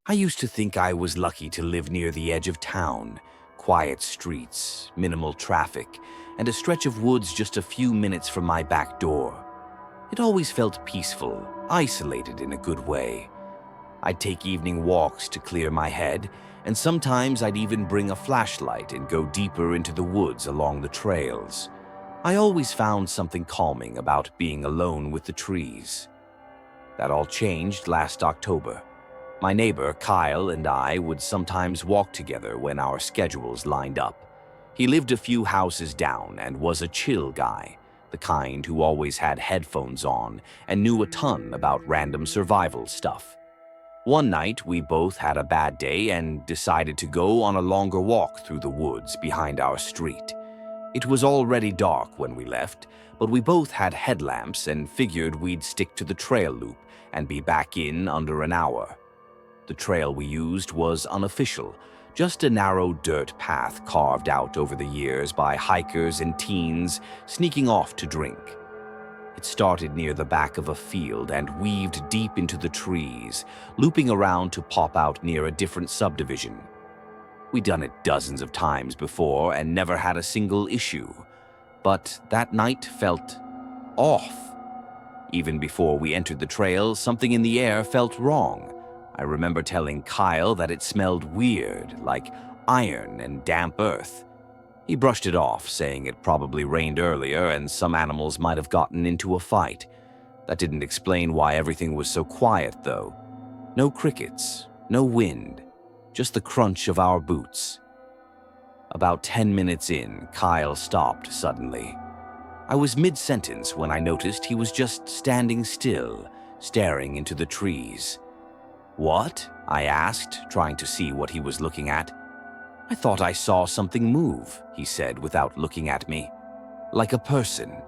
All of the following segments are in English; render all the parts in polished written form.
I used to think I was lucky to live near the edge of town, quiet streets, minimal traffic, and a stretch of woods just a few minutes from my back door. It always felt peaceful, isolated in a good way. I'd take evening walks to clear my head, and sometimes I'd even bring a flashlight and go deeper into the woods along the trails. I always found something calming about being alone with the trees. That all changed last October. My neighbor, Kyle, and I would sometimes walk together when our schedules lined up. He lived a few houses down and was a chill guy, the kind who always had headphones on and knew a ton about random survival stuff. One night, we both had a bad day and decided to go on a longer walk through the woods behind our street. It was already dark when we left, but we both had headlamps and figured we'd stick to the trail loop and be back in under an hour. The trail we used was unofficial, just a narrow dirt path carved out over the years by hikers and teens sneaking off to drink. It started near the back of a field and weaved deep into the trees, looping around to pop out near a different subdivision. We'd done it dozens of times before and never had a single issue, but that night felt off. Even before we entered the trail, something in the air felt wrong. I remember telling Kyle that it smelled weird, like iron and damp earth. He brushed it off, saying it probably rained earlier and some animals might have gotten into a fight. That didn't explain why everything was so quiet, though. No crickets, no wind, just the crunch of our boots. About 10 minutes in, Kyle stopped suddenly. I was mid-sentence when I noticed he was just standing still, staring into the trees. "What?" I asked, trying to see what he was looking at. "I thought I saw something move," he said without looking at me. "Like a person."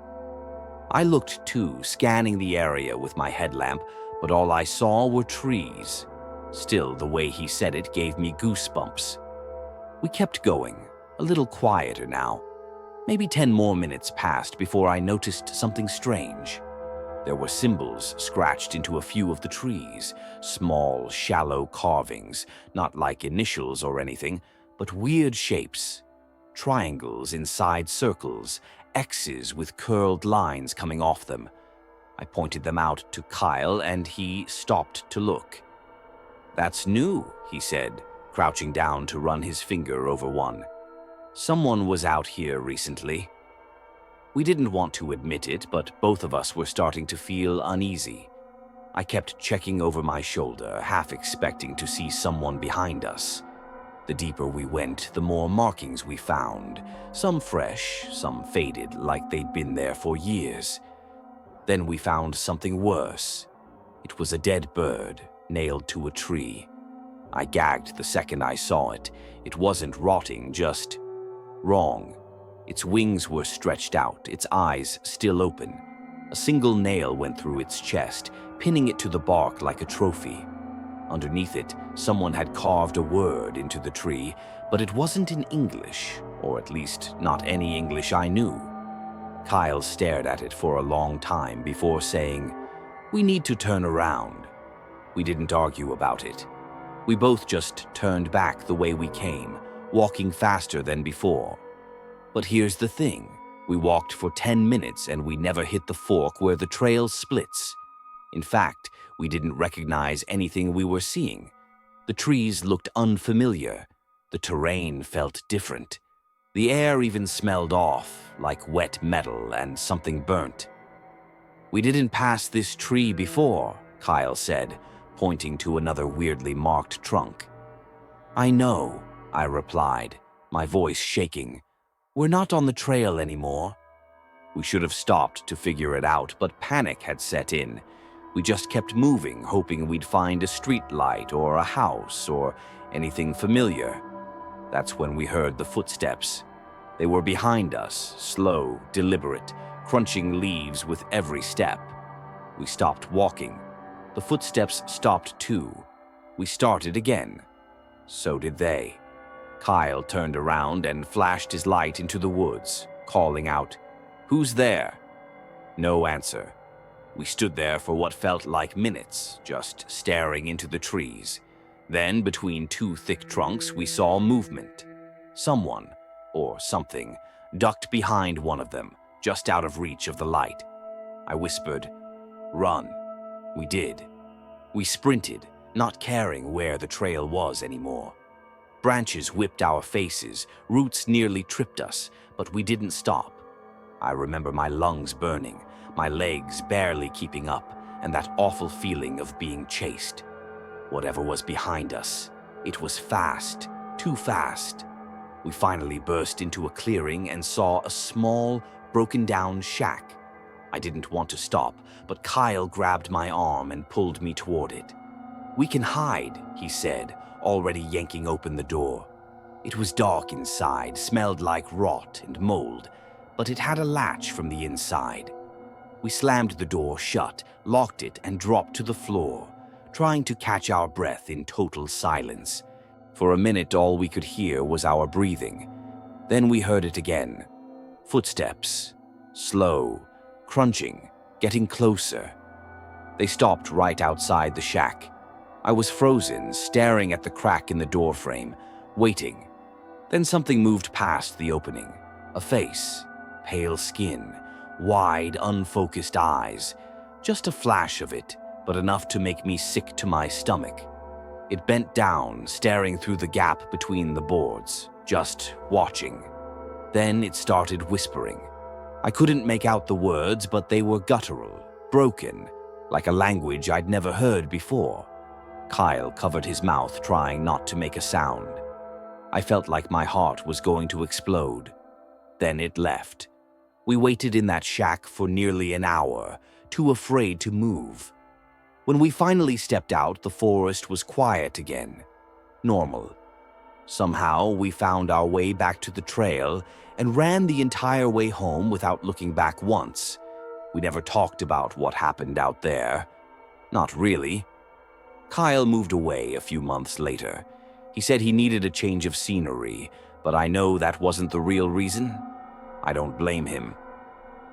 I looked too, scanning the area with my headlamp, but all I saw were trees. Still, the way he said it gave me goosebumps. We kept going, a little quieter now. Maybe 10 more minutes passed before I noticed something strange. There were symbols scratched into a few of the trees, small, shallow carvings, not like initials or anything, but weird shapes. Triangles inside circles, X's with curled lines coming off them. I pointed them out to Kyle and he stopped to look. "That's new," he said, crouching down to run his finger over one. "Someone was out here recently." We didn't want to admit it, but both of us were starting to feel uneasy. I kept checking over my shoulder, half expecting to see someone behind us. The deeper we went, the more markings we found, some fresh, some faded, like they'd been there for years. Then we found something worse. It was a dead bird, nailed to a tree. I gagged the second I saw it. It wasn't rotting, just wrong. Its wings were stretched out, its eyes still open. A single nail went through its chest, pinning it to the bark like a trophy. Underneath it, someone had carved a word into the tree, but it wasn't in English, or at least not any English I knew. Kyle stared at it for a long time before saying, "We need to turn around." We didn't argue about it. We both just turned back the way we came, walking faster than before. But here's the thing. We walked for 10 minutes and we never hit the fork where the trail splits. In fact, we didn't recognize anything we were seeing. The trees looked unfamiliar. The terrain felt different. The air even smelled off, like wet metal and something burnt. "We didn't pass this tree before," Kyle said, pointing to another weirdly marked trunk. "I know," I replied, my voice shaking. "We're not on the trail anymore." We should have stopped to figure it out, but panic had set in. We just kept moving, hoping we'd find a street light or a house or anything familiar. That's when we heard the footsteps. They were behind us, slow, deliberate, crunching leaves with every step. We stopped walking. The footsteps stopped too. We started again. So did they. Kyle turned around and flashed his light into the woods, calling out, "Who's there?" No answer. We stood there for what felt like minutes, just staring into the trees. Then, between two thick trunks, we saw movement. Someone, or something, ducked behind one of them, just out of reach of the light. I whispered, "Run." We did. We sprinted, not caring where the trail was anymore. Branches whipped our faces, roots nearly tripped us, but we didn't stop. I remember my lungs burning, my legs barely keeping up, and that awful feeling of being chased. Whatever was behind us, it was fast, too fast. We finally burst into a clearing and saw a small, broken-down shack. I didn't want to stop, but Kyle grabbed my arm and pulled me toward it. "We can hide," he said, already yanking open the door. It was dark inside, smelled like rot and mold, but it had a latch from the inside. We slammed the door shut, locked it, and dropped to the floor, trying to catch our breath in total silence. For a minute, all we could hear was our breathing. Then we heard it again. Footsteps. Slow, crunching, getting closer. They stopped right outside the shack. I was frozen, staring at the crack in the doorframe, waiting. Then something moved past the opening. A face, pale skin, wide, unfocused eyes. Just a flash of it, but enough to make me sick to my stomach. It bent down, staring through the gap between the boards, just watching. Then it started whispering. I couldn't make out the words, but they were guttural, broken, like a language I'd never heard before. Kyle covered his mouth, trying not to make a sound. I felt like my heart was going to explode. Then it left. We waited in that shack for nearly an hour, too afraid to move. When we finally stepped out, the forest was quiet again. Normal. Somehow, we found our way back to the trail and ran the entire way home without looking back once. We never talked about what happened out there. Not really. Kyle moved away a few months later. He said he needed a change of scenery, but I know that wasn't the real reason. I don't blame him.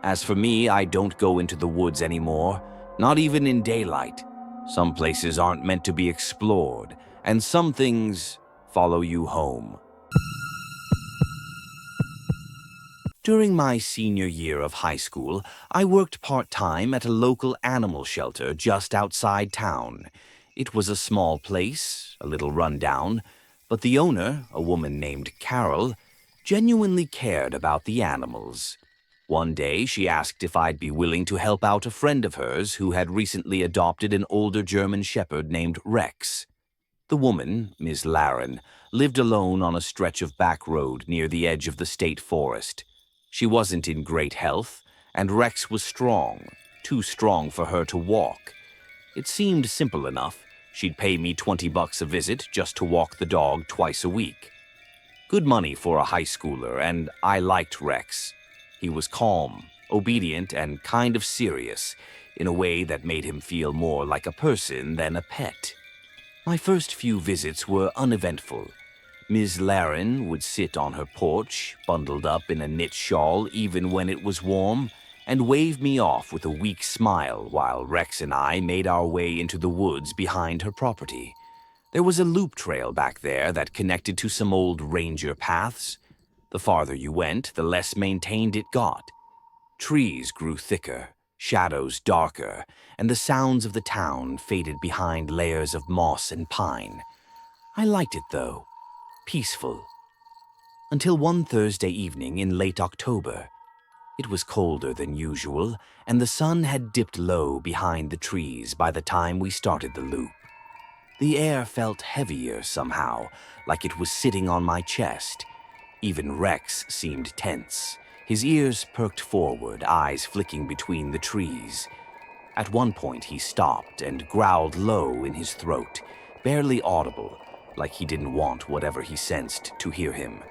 As for me, I don't go into the woods anymore, not even in daylight. Some places aren't meant to be explored, and some things follow you home. During my senior year of high school, I worked part-time at a local animal shelter just outside town. It was a small place, a little run-down, but the owner, a woman named Carol, genuinely cared about the animals. One day, she asked if I'd be willing to help out a friend of hers who had recently adopted an older German shepherd named Rex. The woman, Ms. Laren, lived alone on a stretch of back road near the edge of the state forest. She wasn't in great health, and Rex was strong, too strong for her to walk. It seemed simple enough. She'd pay me $20 a visit just to walk the dog twice a week. Good money for a high schooler, and I liked Rex. He was calm, obedient, and kind of serious, in a way that made him feel more like a person than a pet. My first few visits were uneventful. Ms. Laren would sit on her porch, bundled up in a knit shawl even when it was warm, and wave me off with a weak smile while Rex and I made our way into the woods behind her property. There was a loop trail back there that connected to some old ranger paths. The farther you went, the less maintained it got. Trees grew thicker, shadows darker, and the sounds of the town faded behind layers of moss and pine. I liked it, though. Peaceful. Until one Thursday evening in late October. It was colder than usual, and the sun had dipped low behind the trees by the time we started the loop. The air felt heavier somehow, like it was sitting on my chest. Even Rex seemed tense, his ears perked forward, eyes flicking between the trees. At one point he stopped and growled low in his throat, barely audible, like he didn't want whatever he sensed to hear him.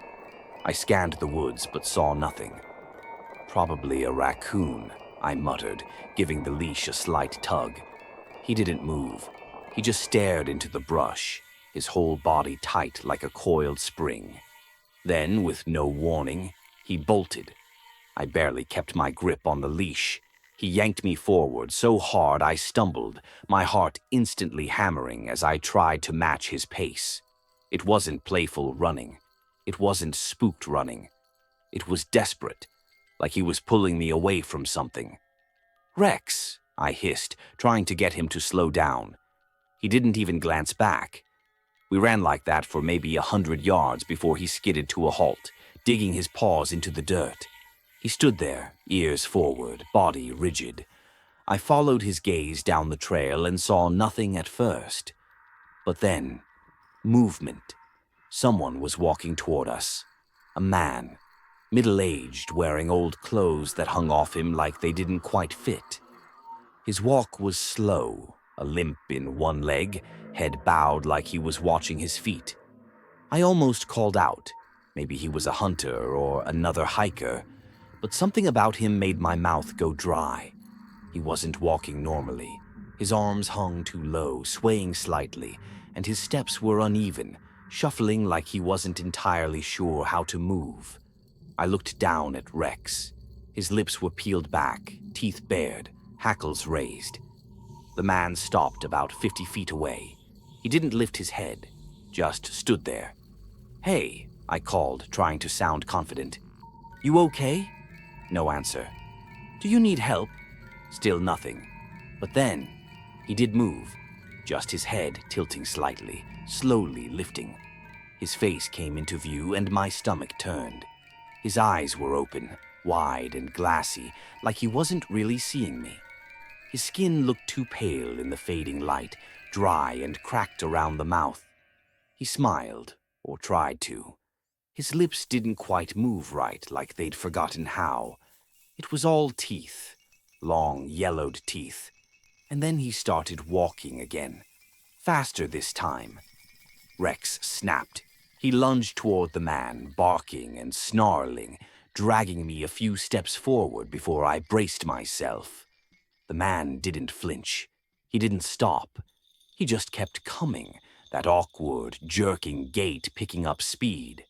I scanned the woods but saw nothing. "Probably a raccoon," I muttered, giving the leash a slight tug. He didn't move. He just stared into the brush, his whole body tight like a coiled spring. Then, with no warning, he bolted. I barely kept my grip on the leash. He yanked me forward so hard I stumbled, my heart instantly hammering as I tried to match his pace. It wasn't playful running. It wasn't spooked running. It was desperate, like he was pulling me away from something. "Rex," I hissed, trying to get him to slow down. He didn't even glance back. We ran like that for maybe 100 yards before he skidded to a halt, digging his paws into the dirt. He stood there, ears forward, body rigid. I followed his gaze down the trail and saw nothing at first. But then, movement. Someone was walking toward us. A man, middle-aged, wearing old clothes that hung off him like they didn't quite fit. His walk was slow, a limp in one leg, head bowed like he was watching his feet. I almost called out. Maybe he was a hunter or another hiker, but something about him made my mouth go dry. He wasn't walking normally. His arms hung too low, swaying slightly, and his steps were uneven, shuffling like he wasn't entirely sure how to move. I looked down at Rex. His lips were peeled back, teeth bared, hackles raised. The man stopped about 50 feet away. He didn't lift his head, just stood there. "Hey," I called, trying to sound confident. "You okay?" No answer. "Do you need help?" Still nothing. But then, he did move, just his head tilting slightly, slowly lifting. His face came into view and my stomach turned. His eyes were open, wide and glassy, like he wasn't really seeing me. His skin looked too pale in the fading light, dry and cracked around the mouth. He smiled, or tried to. His lips didn't quite move right, like they'd forgotten how. It was all teeth, long, yellowed teeth. And then he started walking again, faster this time. Rex snapped. He lunged toward the man, barking and snarling, dragging me a few steps forward before I braced myself. The man didn't flinch. He didn't stop. He just kept coming, that awkward, jerking gait picking up speed.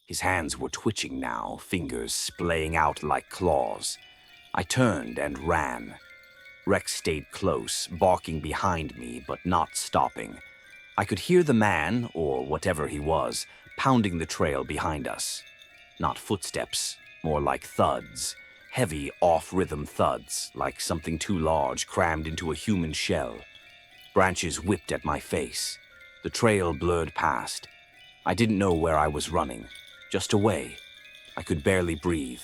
His hands were twitching now, fingers splaying out like claws. I turned and ran. Rex stayed close, barking behind me, but not stopping. I could hear the man, or whatever he was, pounding the trail behind us. Not footsteps, more like thuds. Heavy, off-rhythm thuds, like something too large crammed into a human shell. Branches whipped at my face. The trail blurred past. I didn't know where I was running, just away. I could barely breathe.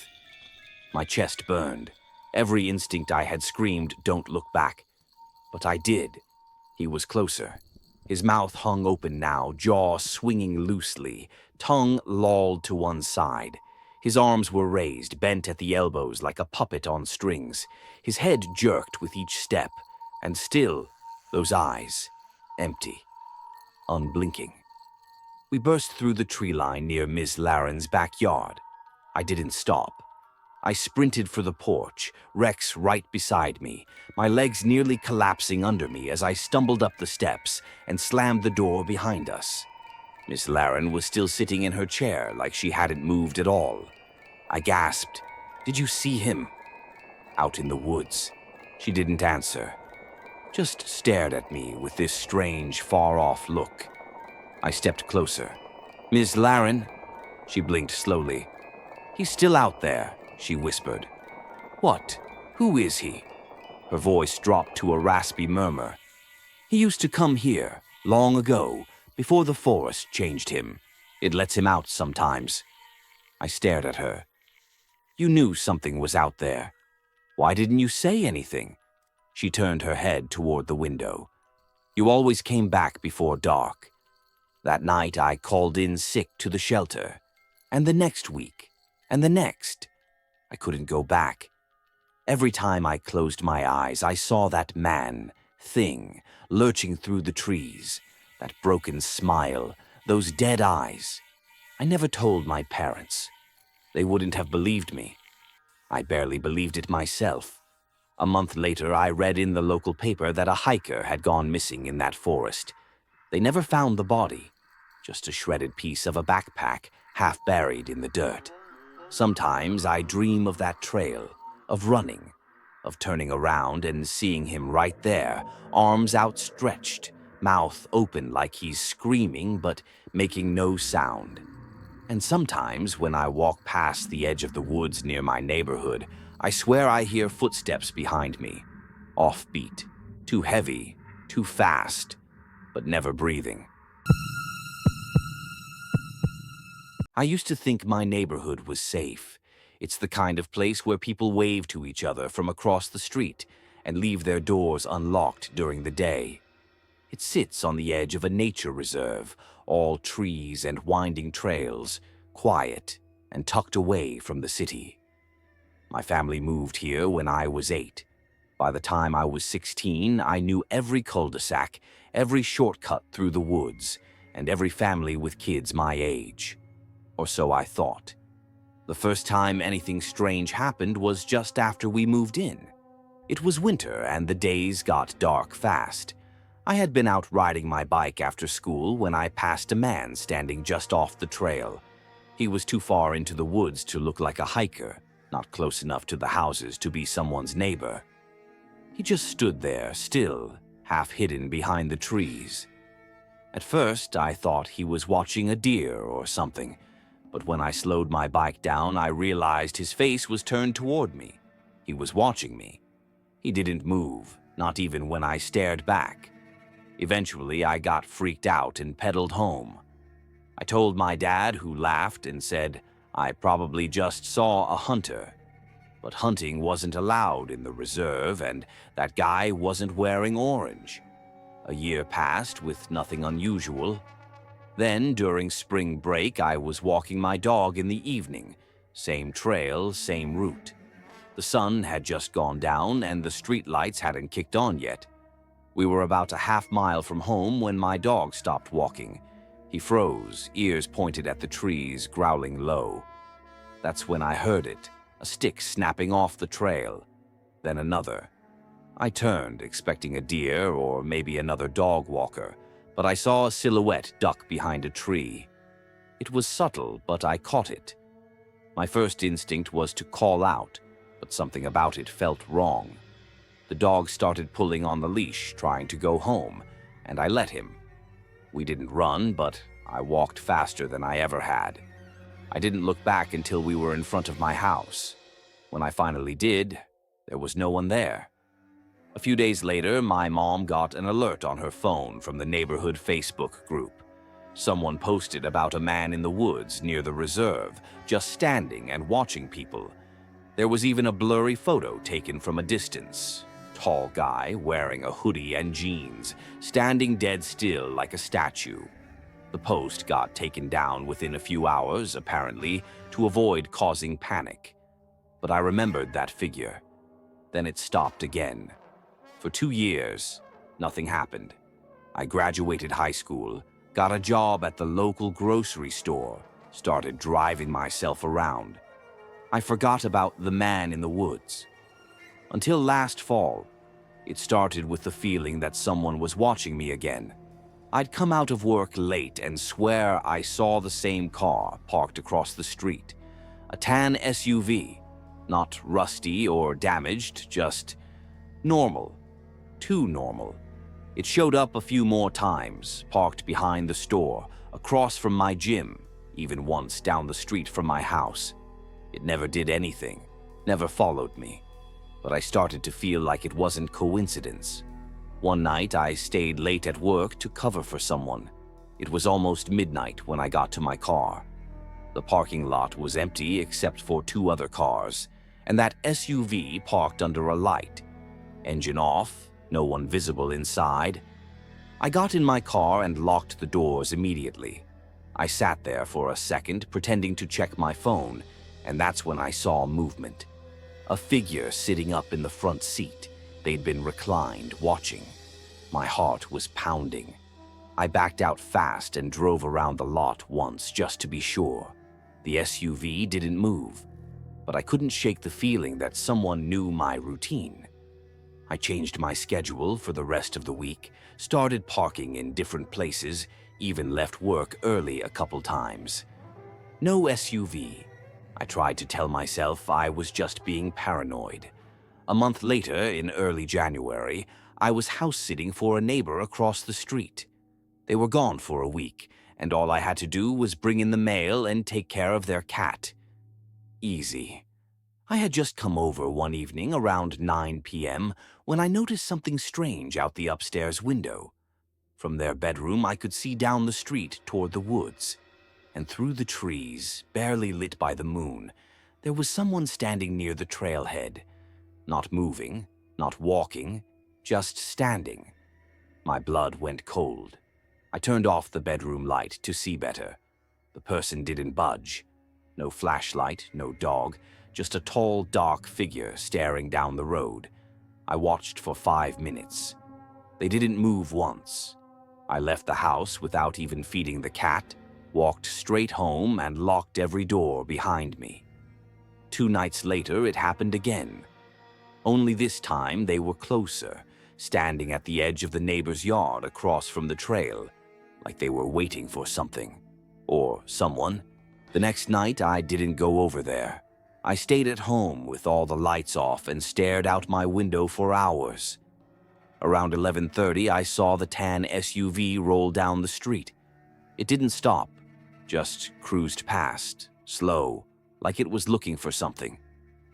My chest burned. Every instinct I had screamed, "Don't look back." But I did. He was closer. His mouth hung open now, jaw swinging loosely, tongue lolled to one side. His arms were raised, bent at the elbows like a puppet on strings. His head jerked with each step, and still, those eyes, empty, unblinking. We burst through the tree line near Miss Laren's backyard. I didn't stop. I sprinted for the porch, Rex right beside me, my legs nearly collapsing under me as I stumbled up the steps and slammed the door behind us. Miss Laren was still sitting in her chair like she hadn't moved at all. I gasped, "Did you see him?" "Out in the woods." She didn't answer, just stared at me with this strange, far-off look. I stepped closer. "Miss Laren?" She blinked slowly. "He's still out there," she whispered. "What? Who is he?" Her voice dropped to a raspy murmur. "He used to come here, long ago, before the forest changed him. It lets him out sometimes." I stared at her. "You knew something was out there. Why didn't you say anything?" She turned her head toward the window. "You always came back before dark. That night I called in sick to the shelter. And the next week. And the next. I couldn't go back. Every time I closed my eyes, I saw that man, thing, lurching through the trees. That broken smile, those dead eyes. I never told my parents. They wouldn't have believed me. I barely believed it myself. A month later, I read in the local paper that a hiker had gone missing in that forest. They never found the body, just a shredded piece of a backpack, half buried in the dirt. Sometimes I dream of that trail, of running, of turning around and seeing him right there, arms outstretched, mouth open like he's screaming but making no sound. And sometimes when I walk past the edge of the woods near my neighborhood, I swear I hear footsteps behind me. Offbeat, too heavy, too fast, but never breathing. I used to think my neighborhood was safe. It's the kind of place where people wave to each other from across the street and leave their doors unlocked during the day. It sits on the edge of a nature reserve, all trees and winding trails, quiet and tucked away from the city. My family moved here when I was 8. By the time I was 16, I knew every cul-de-sac, every shortcut through the woods, and every family with kids my age. Or so I thought. The first time anything strange happened was just after we moved in. It was winter and the days got dark fast. I had been out riding my bike after school when I passed a man standing just off the trail. He was too far into the woods to look like a hiker, not close enough to the houses to be someone's neighbor. He just stood there, still, half hidden behind the trees. At first, I thought he was watching a deer or something, but when I slowed my bike down, I realized his face was turned toward me. He was watching me. He didn't move, not even when I stared back. Eventually, I got freaked out and pedaled home. I told my dad, who laughed and said I probably just saw a hunter. But hunting wasn't allowed in the reserve, and that guy wasn't wearing orange. A year passed with nothing unusual. Then, during spring break, I was walking my dog in the evening. Same trail, same route. The sun had just gone down, and the street lights hadn't kicked on yet. We were about a half-mile from home when my dog stopped walking. He froze, ears pointed at the trees, growling low. That's when I heard it, a stick snapping off the trail. Then another. I turned, expecting a deer or maybe another dog walker, but I saw a silhouette duck behind a tree. It was subtle, but I caught it. My first instinct was to call out, but something about it felt wrong. The dog started pulling on the leash, trying to go home, and I let him. We didn't run, but I walked faster than I ever had. I didn't look back until we were in front of my house. When I finally did, there was no one there. A few days later, my mom got an alert on her phone from the neighborhood Facebook group. Someone posted about a man in the woods near the reserve, just standing and watching people. There was even a blurry photo taken from a distance. Tall guy wearing a hoodie and jeans, standing dead still like a statue. The post got taken down within a few hours, apparently, to avoid causing panic. But I remembered that figure. Then it stopped again. For 2 years, nothing happened. I graduated high school, got a job at the local grocery store, started driving myself around. I forgot about the man in the woods. Until last fall, it started with the feeling that someone was watching me again. I'd come out of work late and swear I saw the same car parked across the street. A tan SUV, not rusty or damaged, just normal. Too normal. It showed up a few more times, parked behind the store, across from my gym, even once down the street from my house. It never did anything, never followed me. But I started to feel like it wasn't coincidence. One night, I stayed late at work to cover for someone. It was almost midnight when I got to my car. The parking lot was empty except for 2 other cars, and that SUV parked under a light. Engine off, no one visible inside. I got in my car and locked the doors immediately. I sat there for a second, pretending to check my phone, and that's when I saw movement. A figure sitting up in the front seat. They'd been reclined, watching. My heart was pounding. I backed out fast and drove around the lot once just to be sure. The SUV didn't move, but I couldn't shake the feeling that someone knew my routine. I changed my schedule for the rest of the week, started parking in different places, even left work early a couple times. No SUV. I tried to tell myself I was just being paranoid. A month later, in early January, I was house-sitting for a neighbor across the street. They were gone for a week, and all I had to do was bring in the mail and take care of their cat. Easy. I had just come over one evening around 9 p.m. when I noticed something strange out the upstairs window. From their bedroom, I could see down the street toward the woods, and through the trees, barely lit by the moon, there was someone standing near the trailhead. Not moving, not walking, just standing. My blood went cold. I turned off the bedroom light to see better. The person didn't budge. No flashlight, no dog, just a tall, dark figure staring down the road. I watched for 5 minutes. They didn't move once. I left the house without even feeding the cat, walked straight home, and locked every door behind me. 2 nights later, it happened again. Only this time they were closer, standing at the edge of the neighbor's yard across from the trail, like they were waiting for something. Or someone. The next night, I didn't go over there. I stayed at home with all the lights off and stared out my window for hours. Around 11:30, I saw the tan SUV roll down the street. It didn't stop, just cruised past, slow, like it was looking for something.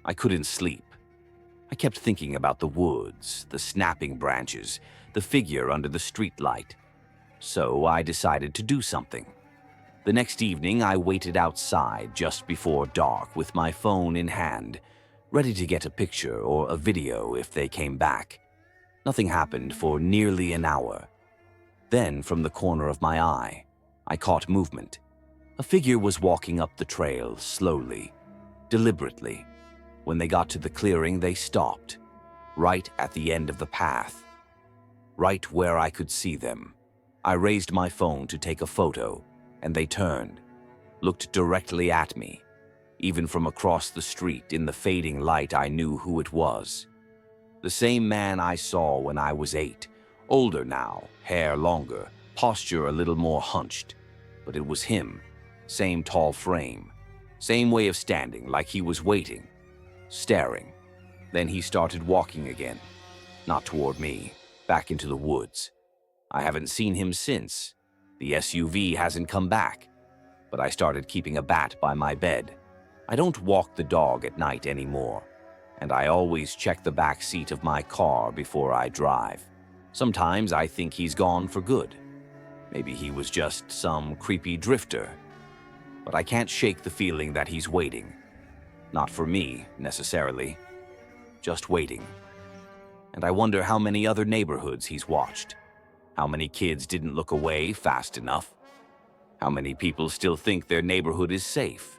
I couldn't sleep. I kept thinking about the woods, the snapping branches, the figure under the streetlight. So I decided to do something. The next evening, I waited outside just before dark with my phone in hand, ready to get a picture or a video if they came back. Nothing happened for nearly an hour. Then, from the corner of my eye, I caught movement. A figure was walking up the trail slowly, deliberately. When they got to the clearing, they stopped, right at the end of the path, right where I could see them. I raised my phone to take a photo, and they turned, looked directly at me. Even from across the street in the fading light, I knew who it was. The same man I saw when I was 8, older now, hair longer, posture a little more hunched. But it was him, same tall frame, same way of standing like he was waiting, staring. Then he started walking again, not toward me, back into the woods. I haven't seen him since. The SUV hasn't come back, but I started keeping a bat by my bed. I don't walk the dog at night anymore, and I always check the back seat of my car before I drive. Sometimes I think he's gone for good. Maybe he was just some creepy drifter, but I can't shake the feeling that he's waiting. Not for me, necessarily, just waiting. And I wonder how many other neighborhoods he's watched. How many kids didn't look away fast enough? How many people still think their neighborhood is safe?